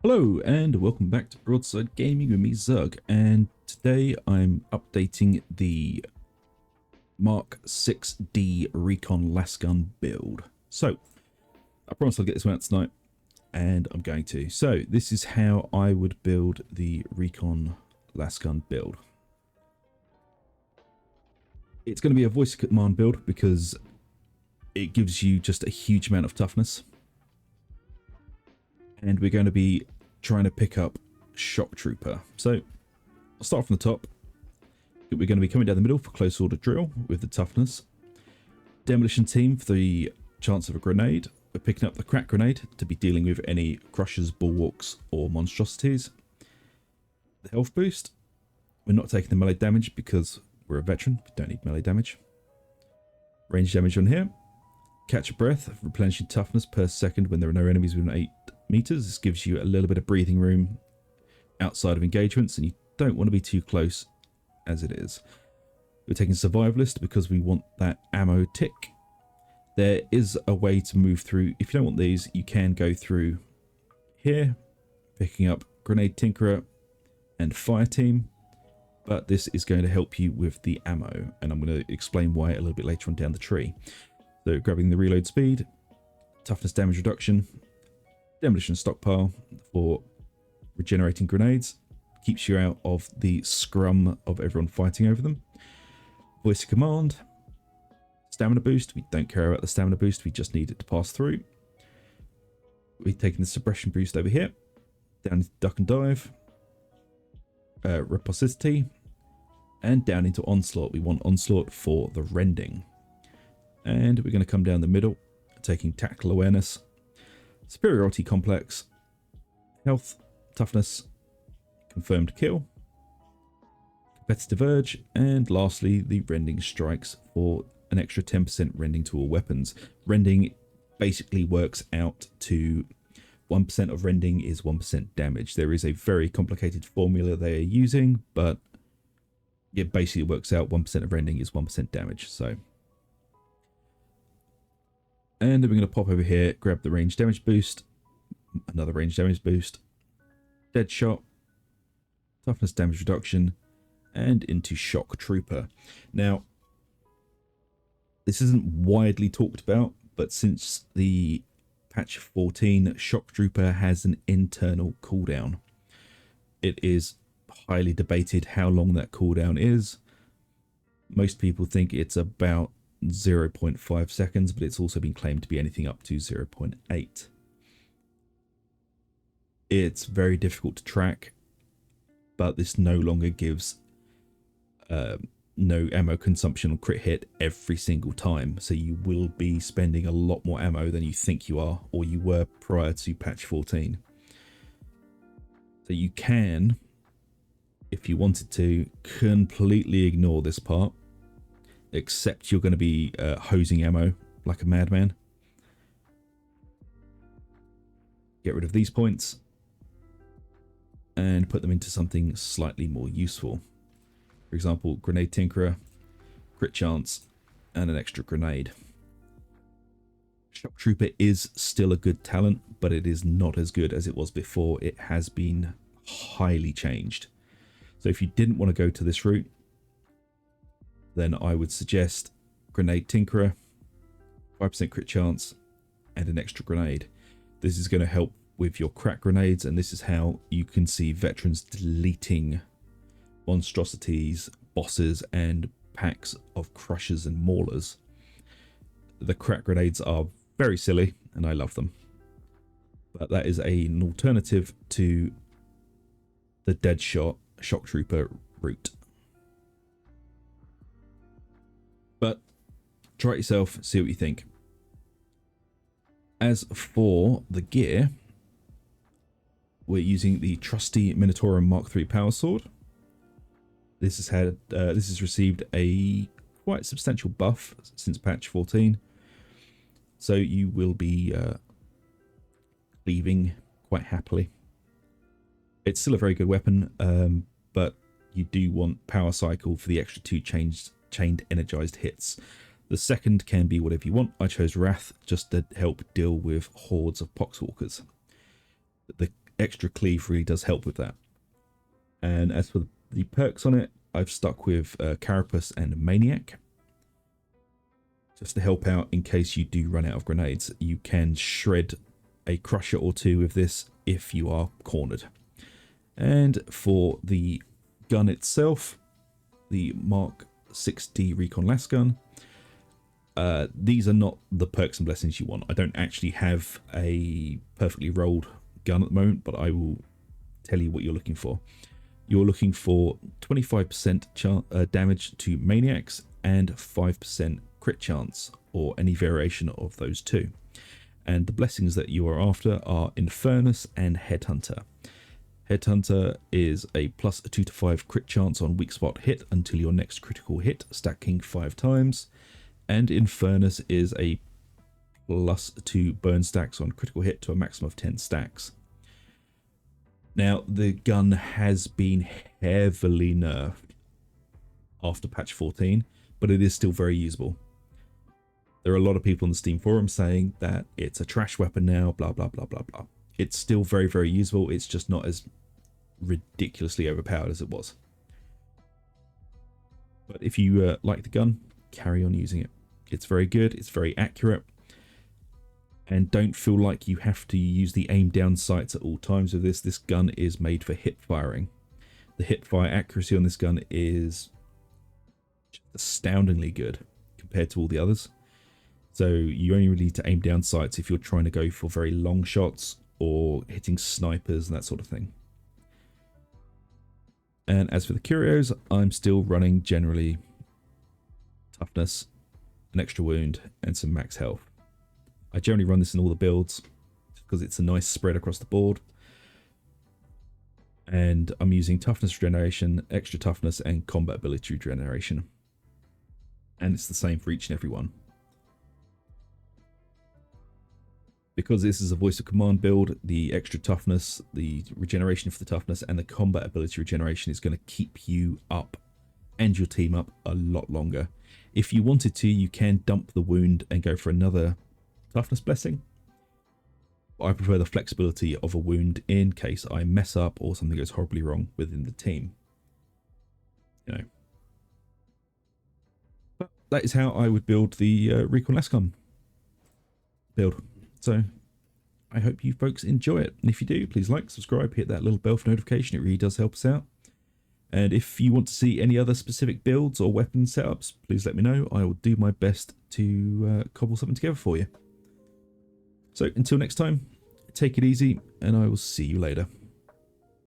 Hello and welcome back to Broadside Gaming with me, Zug, and today I'm updating the Mark 6D Recon Lasgun build. So, I promised I'll get this one out tonight, and I'm going to. So, this is how I would build the Recon Lasgun build. It's going to be a voice command build because it gives you just a huge amount of toughness. And we're going to be trying to pick up Shock Trooper. So I'll start from the top. We're going to be coming down the middle for close order drill with the toughness. Demolition team for the chance of a grenade. We're picking up the crack grenade to be dealing with any crushers, bulwarks, or monstrosities. The health boost. We're not taking the melee damage because we're a veteran. We don't need melee damage. Range damage on here. Catch a breath, replenishing toughness per second when there are no enemies within 8 meters. This gives you a little bit of breathing room outside of engagements, and you don't want to be too close as it is. We're taking Survivalist because we want that ammo tick. There is a way to move through. If you don't want these, you can go through here, picking up Grenade Tinkerer and Fire Team, but this is going to help you with the ammo, and I'm going to explain why a little bit later on down the tree. So grabbing the reload speed, toughness damage reduction, demolition stockpile for regenerating grenades, keeps you out of the scrum of everyone fighting over them. Voice of command, stamina boost. We don't care about the stamina boost, we just need it to pass through. We're taking the suppression boost over here, down into duck and dive, repository, and down into onslaught. We want onslaught for the rending. And we're going to come down the middle, taking tactical awareness, superiority complex, health, toughness, confirmed kill, competitive urge, and lastly the rending strikes for an extra 10% rending to all weapons. Rending basically works out to 1% of rending is 1% damage. There is a very complicated formula they are using, but it basically works out 1% of rending is 1% damage. So. And then we're going to pop over here, grab the range damage boost, another range damage boost, dead shot, toughness damage reduction, and into Shock Trooper. Now, this isn't widely talked about, but since the patch 14, Shock Trooper has an internal cooldown. It is highly debated how long that cooldown is. Most people think it's about 0.5 seconds, but it's also been claimed to be anything up to 0.8. It's very difficult to track, but this no longer gives no ammo consumption on crit hit every single time, so you will be spending a lot more ammo than you think you are, or you were prior to patch 14. So you can, if you wanted to, completely ignore this part, except you're going to be hosing ammo like a madman. Get rid of these points and put them into something slightly more useful. For example, Grenade Tinkerer, crit chance, and an extra grenade. Shock Trooper is still a good talent, but it is not as good as it was before. It has been highly changed. So if you didn't want to go to this route, then I would suggest Grenade Tinkerer, 5% crit chance, and an extra grenade. This is going to help with your crack grenades, and this is how you can see veterans deleting monstrosities, bosses, and packs of crushers and maulers. The crack grenades are very silly, and I love them. But that is an alternative to the dead shot Shock Trooper route. But try it yourself, see what you think. As for the gear, we're using the trusty Minotaur Mark III Power Sword. This has received a quite substantial buff since patch 14, so you will be cleaving quite happily. It's still a very good weapon, but you do want power cycle for the extra 2 chained energized hits. The second can be whatever you want. I chose Wrath just to help deal with hordes of poxwalkers. The extra cleave really does help with that. And as for the perks on it, I've stuck with Carapace and Maniac, just to help out in case you do run out of grenades. You can shred a crusher or two with this if you are cornered. And for the gun itself, the Mark 6D Recon Lasgun, these are not the perks and blessings you want. I don't actually have a perfectly rolled gun at the moment, but I will tell you what you're looking for. You're looking for 25% damage to maniacs and 5% crit chance, or any variation of those two. And the blessings that you are after are Infernus and Headhunter. Headhunter is a plus 2 to 5 crit chance on weak spot hit until your next critical hit, stacking 5 times. And Infernus is a plus 2 burn stacks on critical hit to a maximum of 10 stacks. Now, the gun has been heavily nerfed after patch 14, but it is still very usable. There are a lot of people on the Steam forum saying that it's a trash weapon now, blah, blah, blah, blah, blah. It's still very, very usable. It's just not as ridiculously overpowered as it was. But if you like the gun, carry on using it. It's very good. It's very accurate. And don't feel like you have to use the aim down sights at all times with this. This gun is made for hip firing. The hip fire accuracy on this gun is astoundingly good compared to all the others. So you only really need to aim down sights if you're trying to go for very long shots or hitting snipers and that sort of thing. And as for the curios, I'm still running generally toughness, an extra wound, and some max health. I generally run this in all the builds because it's a nice spread across the board. And I'm using toughness regeneration, extra toughness, and combat ability regeneration. And it's the same for each and every one. Because this is a voice of command build, the extra toughness, the regeneration for the toughness, and the combat ability regeneration is going to keep you up and your team up a lot longer. If you wanted to, you can dump the wound and go for another toughness blessing. I prefer the flexibility of a wound in case I mess up or something goes horribly wrong within the team. You know. But that is how I would build the Recon Lasgun build. So I hope you folks enjoy it. And if you do, please like, subscribe, hit that little bell for notification. It really does help us out. And if you want to see any other specific builds or weapon setups, please let me know. I will do my best to cobble something together for you. So until next time, take it easy, and I will see you later.